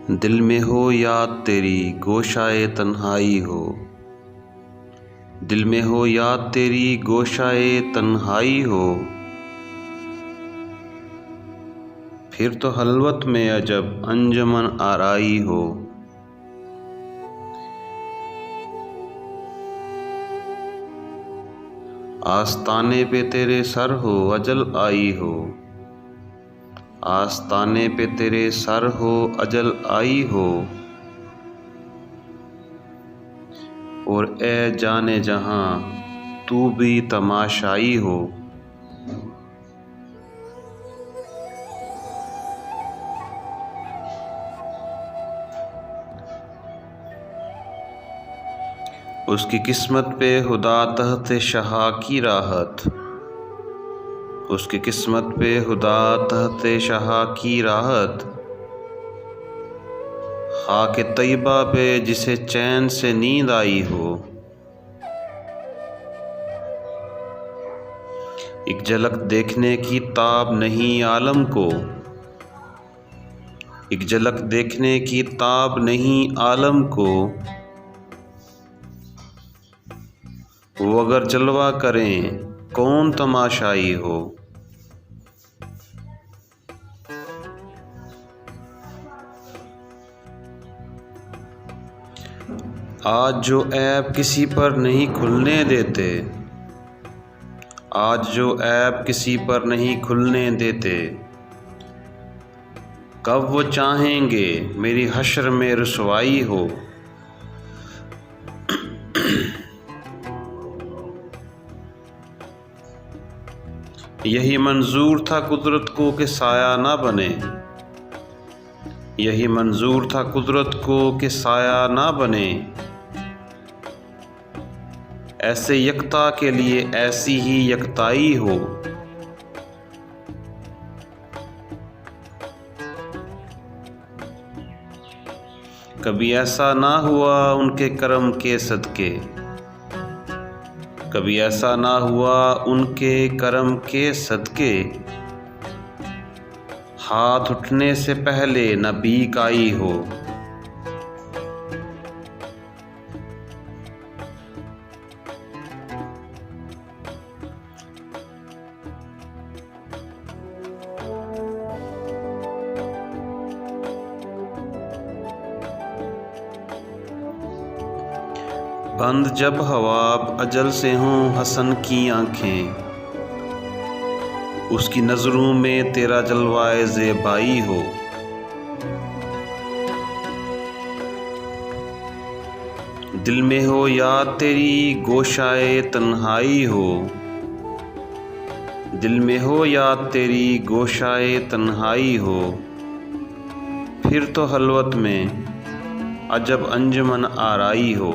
दिल में हो याद तेरी गोशाए तन्हाई हो, दिल में हो याद तेरी गोशाए तन्हाई हो। फिर तो हलवत में अजब अंजुमन आराई हो। आस्ताने पे तेरे सर हो अजल आई हो, आस्ताने पे तेरे सर हो अजल आई हो। और ए जाने जहां तू भी तमाशाई हो। उसकी किस्मत पे खुदा तहत शहा की राहत, उसकी किस्मत पे खुदा तहत शहा की राहत। खाके तैयबा पे जिसे चैन से नींद आई हो। एक झलक देखने की ताब नहीं आलम को, एक झलक देखने की ताब नहीं आलम को। वो अगर जलवा करें कौन तमाशाई हो। आज जो ऐब किसी पर नहीं खुलने देते, आज जो ऐब किसी पर नहीं खुलने देते। कब वो चाहेंगे मेरी हश्र में रुसवाई हो। यही मंजूर था कुदरत को कि साया ना बने, यही मंजूर था कुदरत को कि साया ना बने। ऐसे यकता के लिए ऐसी ही यकताई हो। कभी ऐसा ना हुआ उनके करम के सदके, कभी ऐसा ना हुआ उनके करम के सदके। हाथ उठने से पहले न बीक आई हो। बंद जब हवाब अजल से हों हसन की आँखें, उसकी नज़रों में तेरा जलवाए ज़ेबाई हो। दिल में हो याद तेरी गोशाए तन्हाई हो, दिल में हो याद तेरी गोशाए तन्हाई हो। फिर तो हलवत में अजब अंजुमन आराई हो।